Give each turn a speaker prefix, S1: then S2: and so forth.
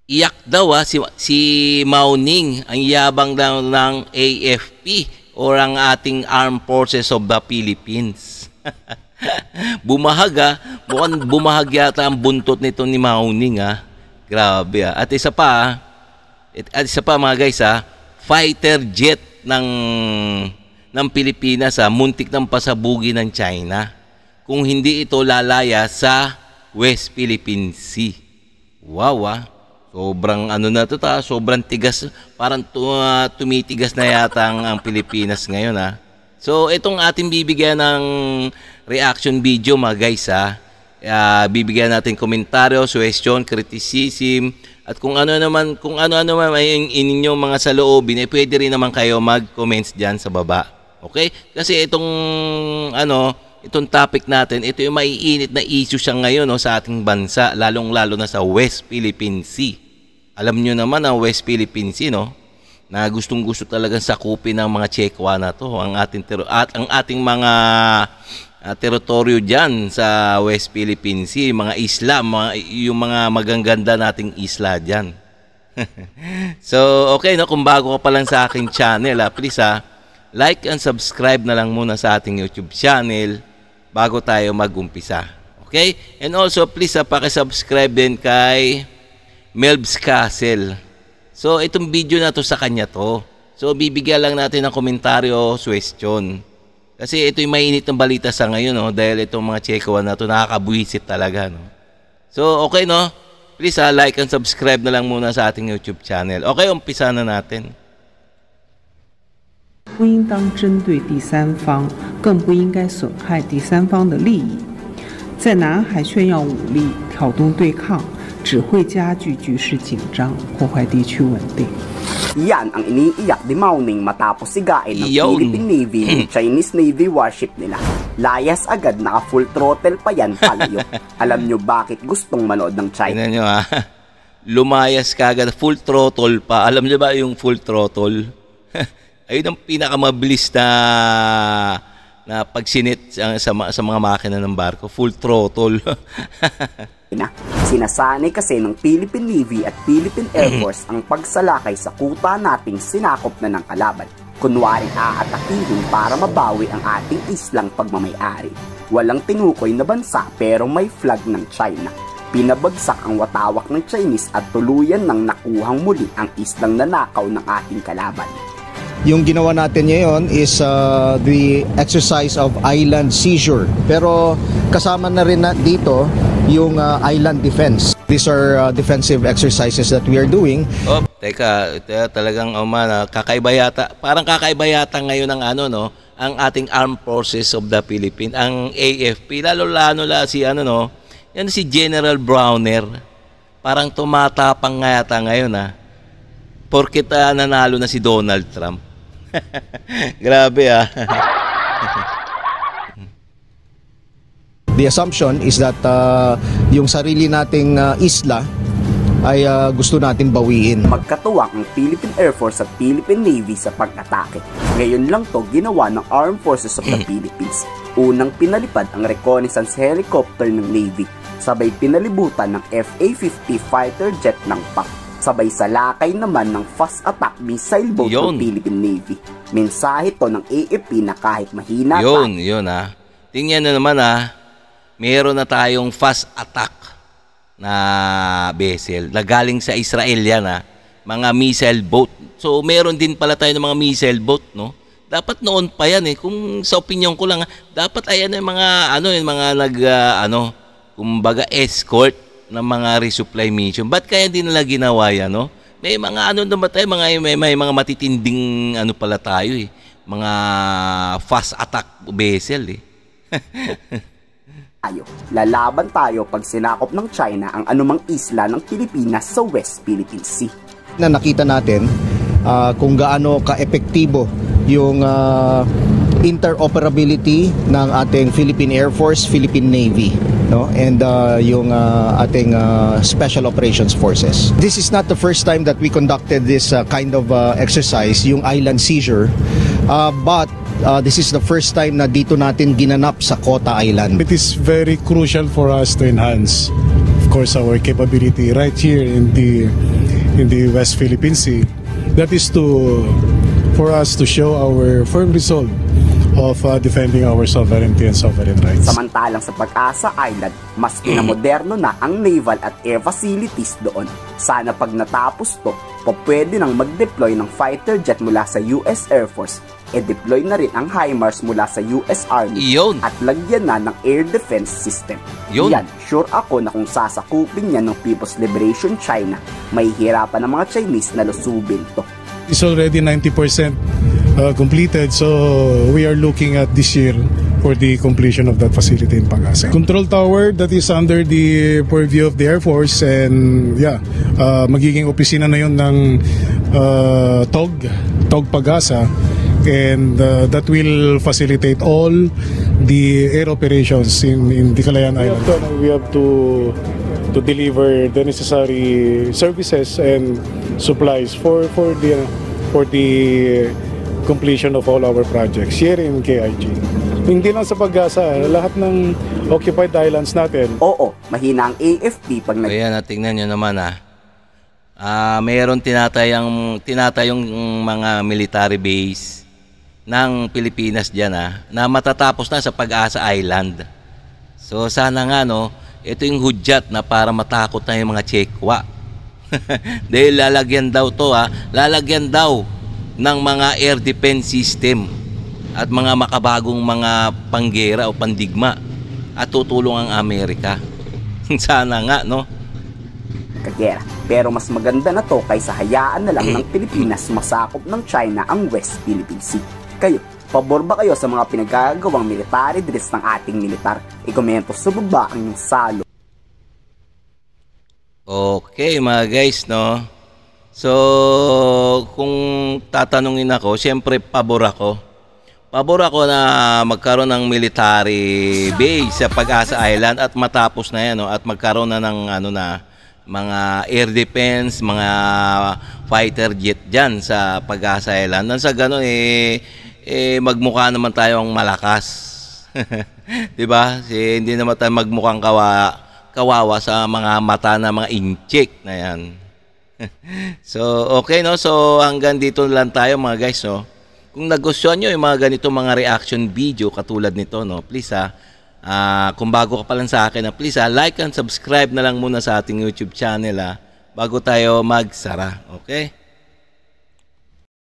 S1: Iyak daw si Mao Ning, ang yabang daw ng AFP o ang ating Armed Forces of the Philippines. Mukhang bumahag yata ang buntot nito ni Mao Ning Grabe At isa pa mga guys fighter jet ng Pilipinas muntik ng pasabugin ng China kung hindi ito lalaya sa West Philippine Sea. Wow Sobrang sobrang tigas, parang tumitigas na yata ang Pilipinas ngayon So itong ating bibigyan ng reaction video mga guys bibigyan natin komentaryo, suggestion, criticism at kung ano naman ay inyong mga saloobin pwede rin naman kayo mag-comments diyan sa baba. Okay? Kasi itong topic natin, ito yung maiinit na issue siya ngayon sa ating bansa, lalong-lalo na sa West Philippine Sea. Alam nyo naman ang West Philippine Sea, na gustong-gusto talagang sakupin ng mga Chekwa na to, ang ating mga teritoryo dyan sa West Philippine Sea, mga isla, yung mga magaganda nating isla dyan. So, okay, kung bago ka pa lang sa aking channel, please like and subscribe na lang muna sa ating YouTube channel bago tayo mag-umpisa. Okay? And also, please paki-subscribe din kay Melbs Castle. So, itong video na to sa kanya to. So, bibigyan lang natin ng komentaryo, suggestion. Kasi ito yung mainit ng balita sa ngayon, dahil itong mga Chekwa na to nakakabuisit talaga, So, okay, Please, like and subscribe na lang muna sa ating YouTube channel. Okay, umpisa na natin.
S2: 不应当针对第三方，更不应该损害第三方的利益。在南海炫耀武力、挑动对抗，只会加剧局势紧张，破坏地区稳定。
S3: Yan ang iniiyak ni Mao Ning matapos sigain ng Philippine Navy yung Chinese Navy warship nila. Layas agad, naka full throttle pa yan palayo. Alam nyo bakit gustong manood ng China?
S1: Tingnan nyo lumayas kagad, full throttle pa. Alam nyo ba yung full throttle? Ayun ang pinakamabilis na pagsinit sa mga makina ng barko. Full throttle.
S3: Sinasanay kasi ng Philippine Navy at Philippine Air Force ang pagsalakay sa kuta nating sinakop na ng kalaban. Kunwaring aatakihin para mabawi ang ating islang pagmamayari. Walang tinukoy na bansa pero may flag ng China. Pinabagsak ang watawak ng Chinese at tuluyan ng nakuhang muli ang islang nanakaw ng ating kalaban.
S4: Yung ginawa natin ngayon is the exercise of island seizure. Pero kasama na rin dito yung island defense. These are defensive exercises that we are doing.
S1: Teka, talagang kakaiba yata. Parang kakaiba yata ngayon ang ang ating Armed Forces of the Philippines, ang AFP, lalo-lalo yan si General Browner. Parang tumatapang nga yata ngayon porket nanalo na si Donald Trump. Grabe
S4: The assumption is that yung sarili nating isla ay gusto natin bawiin.
S3: Magkatuwang ang Philippine Air Force at Philippine Navy sa pag-atake. Ngayon lang to ginawa ng Armed Forces of the Philippines. Unang pinalipad ang reconnaissance helicopter ng Navy. Sabay pinalibutan ng FA-50 fighter jet ng PAC. Sabay salakay naman ng fast attack missile boat ng Philippine Navy. Mensahe to ng AFP na kahit mahina
S1: yun tingnan na naman meron na tayong fast attack na vessel na galing sa Israel yan mga missile boat. So meron din pala tayo ng mga missile boat, Dapat noon pa yan kung sa opinion ko lang dapat ayan yung mga kumbaga escort ng mga resupply mission. Ba't kaya din nila ginawa yan, May mga naman tayo, may mga matitinding pala tayo mga fast attack vessel
S3: Lalaban tayo pag sinakop ng China ang anumang isla ng Pilipinas sa West Philippine Sea.
S4: Nakita natin kung gaano ka-epektibo yung interoperability ng ating Philippine Air Force, Philippine Navy, and yung ating Special Operations Forces. This is not the first time that we conducted this kind of exercise, yung island seizure, but this is the first time na dito natin ginanap sa Kota Island.
S5: It is very crucial for us to enhance course our capability right here in the West Philippine Sea. That is for us to show our firm resolve of defending our sovereignty and sovereign rights.
S3: Samantalang sa Pag-asa Island, mas pinamoderno na ang naval at air facilities doon. Sana pag natapos to, pwede nang mag-deploy ng fighter jet mula sa US Air Force, deploy na rin ang HIMARS mula sa US Army at lagyan na ng air defense system. Yan, sure ako na kung sasakupin yan ng People's Liberation China, may hirapan ng mga Chinese na lusubin to.
S5: It's already 90% completed, so we are looking at this year for the completion of that facility in Pag-asa. Control tower that is under the purview of the Air Force, and magiging opisina na yun ng TOG Pag-asa, and that will facilitate all the air operations in the Kalayaan Island. We have to deliver the necessary services and supplies for the completion of all our projects here in KIG. Hindi lang sa Pag-asa, lahat ng occupied islands natin.
S3: Oo, mahina ang AFP pag
S1: Ayan, tingnan nyo naman mayroon tinatayong mga military base ng Pilipinas dyan na matatapos na sa Pag-asa Island. So sana nga ito yung hudyat na para matakot na yung mga Chekwa. Dahil lalagyan daw ng mga air defense system at mga makabagong mga panggera o pandigma at tutulong ang Amerika. Sana nga,
S3: Kagera. Pero mas maganda na to kaysa hayaan na lang ng Pilipinas masakop ng China ang West Philippine Sea. Kayo, pabor ba kayo sa mga pinagagawang military drills ng ating militar? I-komento sa baba ang inyong salo.
S1: Okay mga guys, So, kung tatanungin ako, siyempre pabor ako. Pabor ako na magkaroon ng military base sa Pag-asa Island at matapos na yan, at magkaroon na ng mga air defense, mga fighter jet dyan sa Pag-asa Island. Nang sa ganun, magmukha naman tayong malakas. Diba? Hindi naman tayo magmukhang kawawa sa mga mata na mga incheck na yan. So, okay, So, hanggang dito lang tayo mga guys, Kung nagustuhan nyo yung mga ganito mga reaction video katulad nito, please kung bago ka pa lang sa akin, please like and subscribe na lang muna sa ating YouTube channel bago tayo magsara, okay?